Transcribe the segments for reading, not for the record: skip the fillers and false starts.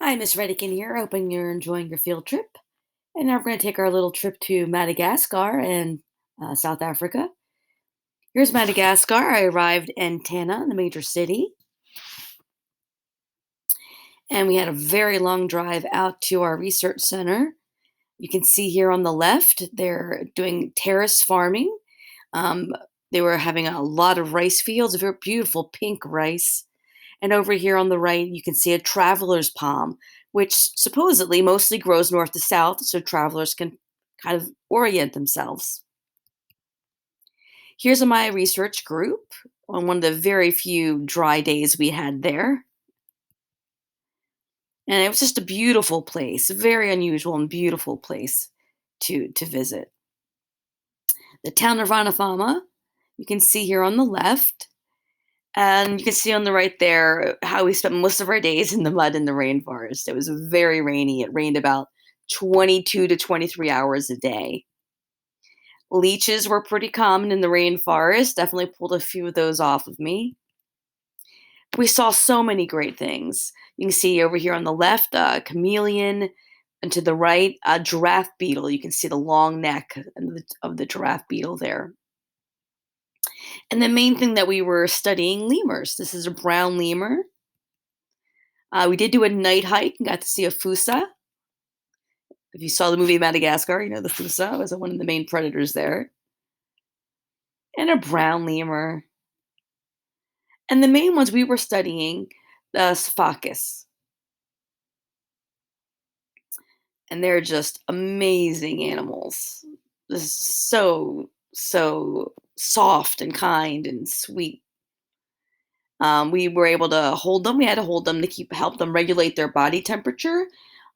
Hi, Miss Redican here. Hoping you're enjoying your field trip. And now we're going to take our little trip to Madagascar and South Africa. Here's Madagascar. I arrived in Tana, the major city, and we had a very long drive out to our research center. You can see here on the left, they're doing terrace farming. Um, they were having a lot of rice fields, very beautiful pink rice. And over here on the right, you can see a traveler's palm, which supposedly mostly grows north to south, so travelers can kind of orient themselves. Here's my research group on one of the very few dry days we had there. And it was just a beautiful place, a very unusual and beautiful place to visit. The town of Ranafama, you can see here on the left. And you can see on the right there how we spent most of our days in the mud in the rainforest. It was very rainy. It rained about 22 to 23 hours a day. Leeches were pretty common in the rainforest. Definitely pulled a few of those off of me. We saw so many great things. You can see over here on the left, a chameleon, and to the right, a giraffe beetle. You can see the long neck of the giraffe beetle there. And the main thing that we were studying lemurs. This is a brown lemur. We did do a night hike and got to see a fossa. If you saw the movie Madagascar, you know the fossa was one of the main predators there, and a brown lemur. And the main ones we were studying, the Sphacus, and they're just amazing animals. Just so soft and kind and sweet. We were able to hold them. We had to hold them to help them regulate their body temperature.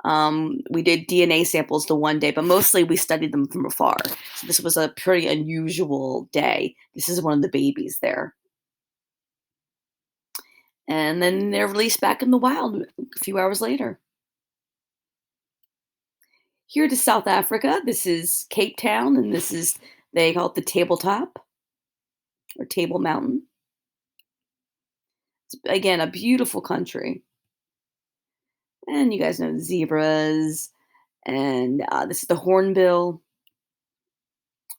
We did DNA samples the one day, but mostly we studied them from afar. So this was a pretty unusual day. This is one of the babies there. And then they're released back in the wild a few hours later. Here to South Africa, this is Cape Town, and this is, they call it the tabletop or Table Mountain. It's, again, a beautiful country. And you guys know the zebras, and this is the hornbill,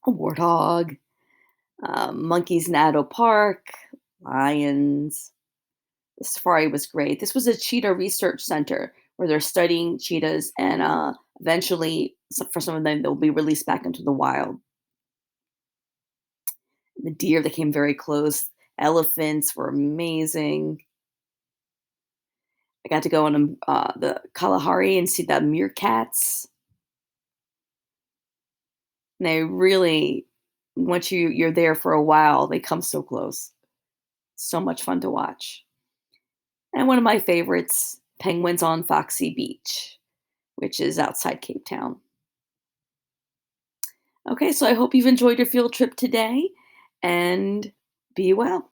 a warthog, monkeys in Addo Park, lions. The safari was great. This was a cheetah research center where they're studying cheetahs, and eventually, for some of them, they'll be released back into the wild. The deer that came very close. Elephants were amazing. I got to go on the Kalahari and see the meerkats. And they really, once you're there for a while, they come so close. So much fun to watch. And one of my favorites, penguins on Foxy Beach, which is outside Cape Town. Okay, so I hope you've enjoyed your field trip today and be well.